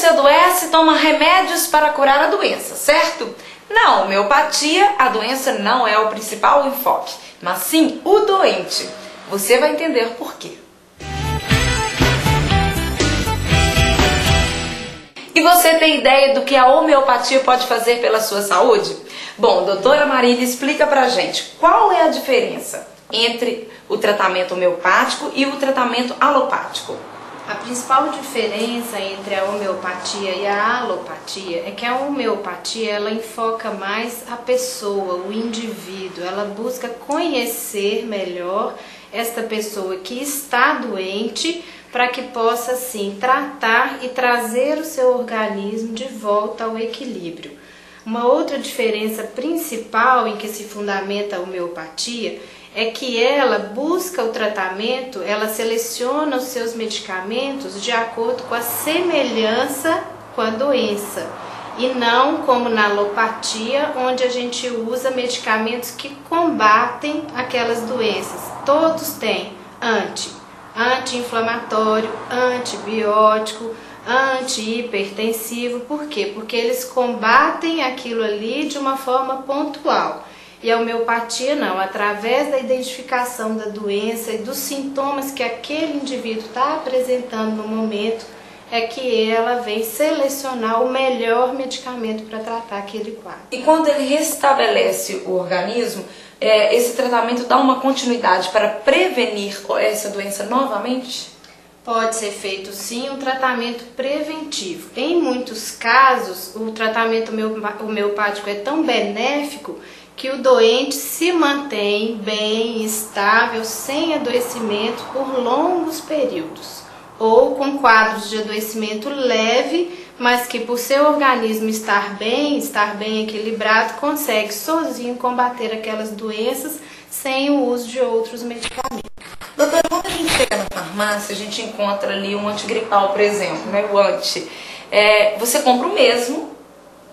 adoece, toma remédios para curar a doença, certo? Na homeopatia, a doença não é o principal enfoque, mas sim o doente. Você vai entender por quê. E você tem ideia do que a homeopatia pode fazer pela sua saúde? Bom, doutora Marília explica pra gente qual é a diferença entre o tratamento homeopático e o tratamento alopático. A principal diferença entre a homeopatia e a alopatia é que a homeopatia ela enfoca mais a pessoa, o indivíduo. Ela busca conhecer melhor esta pessoa que está doente para que possa, assim, tratar e trazer o seu organismo de volta ao equilíbrio. Uma outra diferença principal em que se fundamenta a homeopatia é que ela busca o tratamento, ela seleciona os seus medicamentos de acordo com a semelhança com a doença. E não como na alopatia, onde a gente usa medicamentos que combatem aquelas doenças. Todos têm anti-inflamatório, antibiótico, anti-hipertensivo. Por quê? Porque eles combatem aquilo ali de uma forma pontual. E a homeopatia não, através da identificação da doença e dos sintomas que aquele indivíduo está apresentando no momento, é que ela vem selecionar o melhor medicamento para tratar aquele quadro. E quando ele restabelece o organismo, esse tratamento dá uma continuidade para prevenir essa doença novamente? Pode ser feito sim um tratamento preventivo. Em muitos casos, o tratamento homeopático é tão benéfico que o doente se mantém bem, estável, sem adoecimento por longos períodos, ou com quadros de adoecimento leve, mas que por seu organismo estar bem equilibrado, consegue sozinho combater aquelas doenças sem o uso de outros medicamentos. Doutora, quando a gente chega na farmácia, a gente encontra ali um antigripal, por exemplo, né? O anti. Você compra o mesmo,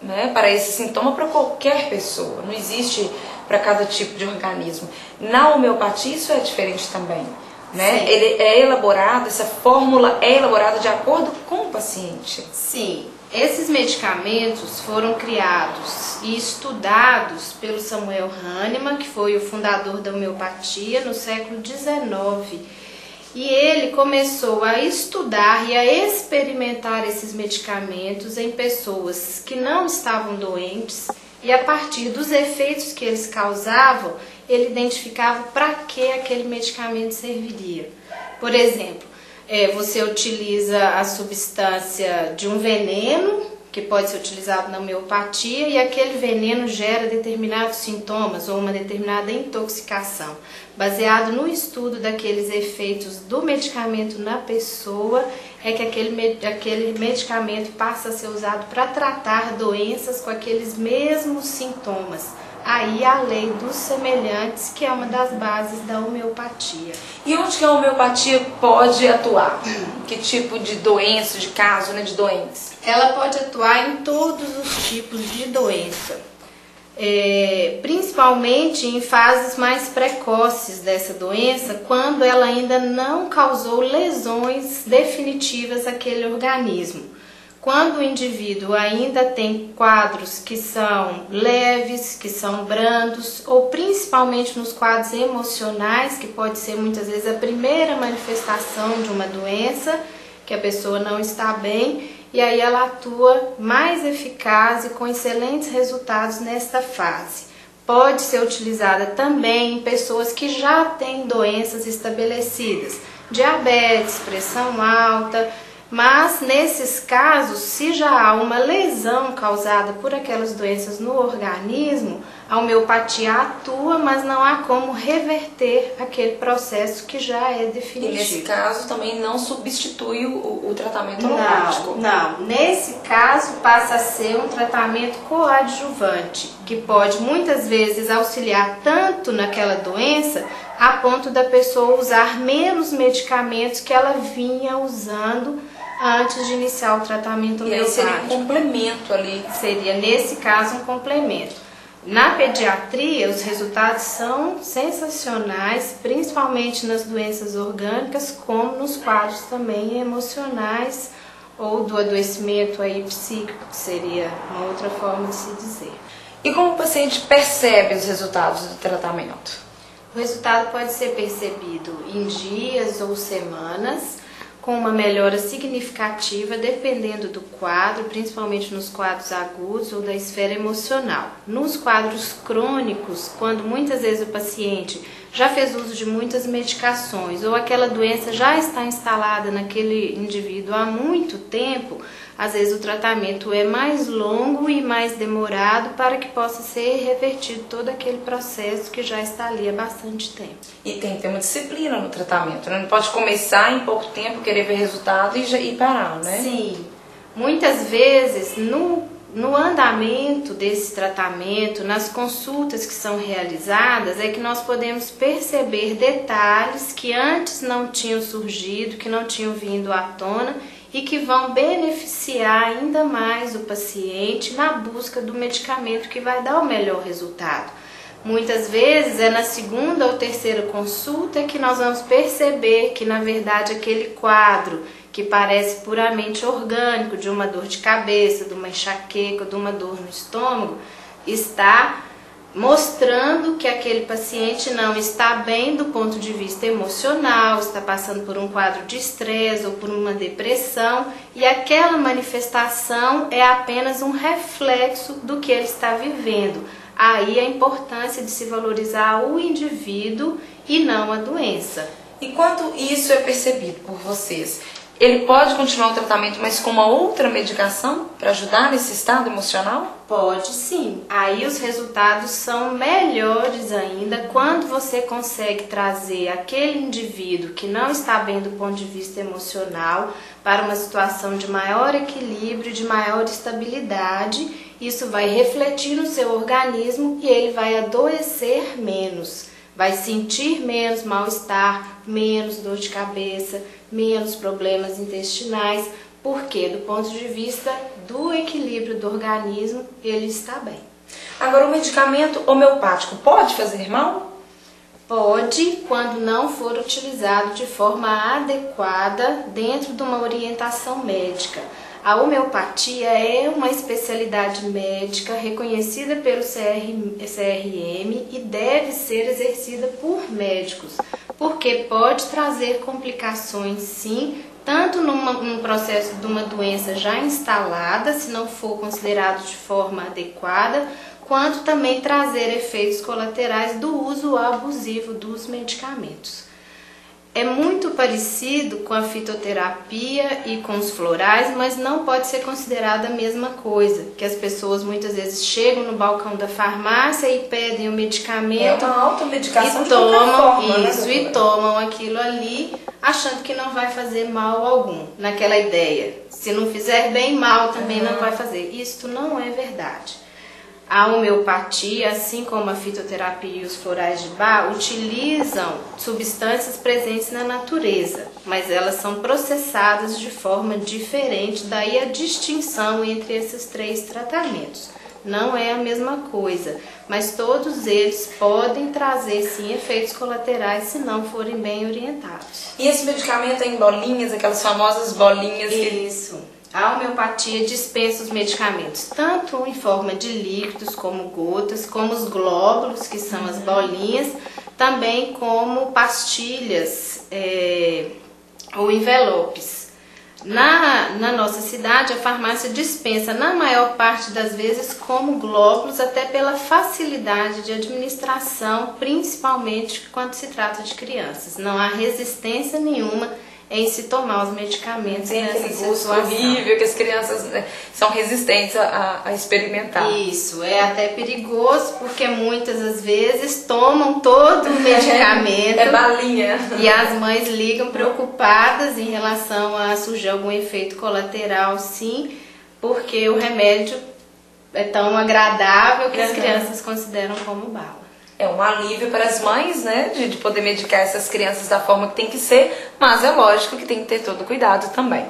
né, para esse sintoma para qualquer pessoa, não existe para cada tipo de organismo. Na homeopatia isso é diferente também, né? Sim. Ele é elaborado, essa fórmula é elaborada de acordo com o paciente. Sim, esses medicamentos foram criados e estudados pelo Samuel Hahnemann, que foi o fundador da homeopatia no século XIX. E ele começou a estudar e a experimentar esses medicamentos em pessoas que não estavam doentes, e a partir dos efeitos que eles causavam, ele identificava para que aquele medicamento serviria. Por exemplo, você utiliza a substância de um veneno, que pode ser utilizado na homeopatia, e aquele veneno gera determinados sintomas ou uma determinada intoxicação. Baseado no estudo daqueles efeitos do medicamento na pessoa, é que aquele medicamento passa a ser usado para tratar doenças com aqueles mesmos sintomas. Aí a lei dos semelhantes, que é uma das bases da homeopatia. E onde que a homeopatia pode atuar? Que tipo de doença, de caso, né, de doença? Ela pode atuar em todos os tipos de doença, principalmente em fases mais precoces dessa doença, quando ela ainda não causou lesões definitivas àquele organismo. Quando o indivíduo ainda tem quadros que são leves, que são brandos, ou principalmente nos quadros emocionais, que pode ser muitas vezes a primeira manifestação de uma doença, que a pessoa não está bem, e aí ela atua mais eficaz e com excelentes resultados nesta fase. Pode ser utilizada também em pessoas que já têm doenças estabelecidas, diabetes, pressão alta. Mas nesses casos, se já há uma lesão causada por aquelas doenças no organismo, a homeopatia atua, mas não há como reverter aquele processo que já é definitivo. E nesse caso também não substitui o tratamento homeopático? Não. Nesse caso passa a ser um tratamento coadjuvante, que pode muitas vezes auxiliar tanto naquela doença, a ponto da pessoa usar menos medicamentos que ela vinha usando antes de iniciar o tratamento homeopático. E aí seria um complemento ali. Seria, nesse caso, um complemento. Na pediatria, os resultados são sensacionais, principalmente nas doenças orgânicas, como nos quadros também emocionais, ou do adoecimento aí psíquico, que seria uma outra forma de se dizer. E como o paciente percebe os resultados do tratamento? O resultado pode ser percebido em dias ou semanas, com uma melhora significativa dependendo do quadro, principalmente nos quadros agudos ou da esfera emocional. Nos quadros crônicos, quando muitas vezes o paciente já fez uso de muitas medicações ou aquela doença já está instalada naquele indivíduo há muito tempo, às vezes o tratamento é mais longo e mais demorado para que possa ser revertido todo aquele processo que já está ali há bastante tempo. E tem que ter uma disciplina no tratamento, né? Não pode começar em pouco tempo, querer ver resultado e parar, né? Sim. Muitas vezes, no andamento desse tratamento, nas consultas que são realizadas, é que nós podemos perceber detalhes que antes não tinham surgido, que não tinham vindo à tona e que vão beneficiar ainda mais o paciente na busca do medicamento que vai dar o melhor resultado. Muitas vezes é na segunda ou terceira consulta que nós vamos perceber que, na verdade, aquele quadro que parece puramente orgânico, de uma dor de cabeça, de uma enxaqueca, de uma dor no estômago, está mostrando que aquele paciente não está bem do ponto de vista emocional, está passando por um quadro de estresse ou por uma depressão, e aquela manifestação é apenas um reflexo do que ele está vivendo. Aí a importância de se valorizar o indivíduo e não a doença. E quando isso é percebido por vocês, ele pode continuar o tratamento, mas com uma outra medicação para ajudar nesse estado emocional? Pode sim. Aí os resultados são melhores ainda quando você consegue trazer aquele indivíduo que não está bem do ponto de vista emocional para uma situação de maior equilíbrio, de maior estabilidade. Isso vai refletir no seu organismo e ele vai adoecer menos. Vai sentir menos mal-estar, menos dor de cabeça, menos problemas intestinais, porque do ponto de vista do equilíbrio do organismo, ele está bem. Agora, o medicamento homeopático pode fazer mal? Pode, quando não for utilizado de forma adequada dentro de uma orientação médica. A homeopatia é uma especialidade médica reconhecida pelo CRM e deve ser exercida por médicos, porque pode trazer complicações sim, tanto num processo de uma doença já instalada, se não for considerado de forma adequada, quanto também trazer efeitos colaterais do uso abusivo dos medicamentos. É muito parecido com a fitoterapia e com os florais, mas não pode ser considerada a mesma coisa, que as pessoas muitas vezes chegam no balcão da farmácia e pedem o medicamento, é uma automedicação e tomam forma, isso, né, e tomam aquilo ali, achando que não vai fazer mal algum, naquela ideia. Se não fizer bem, mal também não vai fazer. Isso não é verdade. A homeopatia, assim como a fitoterapia e os florais de Bach, utilizam substâncias presentes na natureza, mas elas são processadas de forma diferente, daí a distinção entre esses três tratamentos. Não é a mesma coisa, mas todos eles podem trazer sim efeitos colaterais se não forem bem orientados. E esse medicamento é em bolinhas, aquelas famosas bolinhas? Isso. A homeopatia dispensa os medicamentos tanto em forma de líquidos, como gotas, como os glóbulos, que são as bolinhas, também como pastilhas ou envelopes. Na nossa cidade, a farmácia dispensa, na maior parte das vezes, como glóbulos, até pela facilidade de administração, principalmente quando se trata de crianças. Não há resistência nenhuma em se tomar os medicamentos. Tem aquele gosto horrível que as crianças são resistentes a experimentar. Isso, é até perigoso, porque muitas das vezes tomam todo o medicamento. É balinha. E as mães ligam preocupadas em relação a surgir algum efeito colateral, sim, porque o remédio é tão agradável que as crianças consideram como bala. É um alívio para as mães, né, de poder medicar essas crianças da forma que tem que ser, mas é lógico que tem que ter todo cuidado também.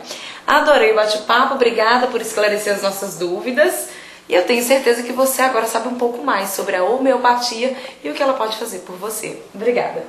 Adorei o bate-papo, obrigada por esclarecer as nossas dúvidas e eu tenho certeza que você agora sabe um pouco mais sobre a homeopatia e o que ela pode fazer por você. Obrigada!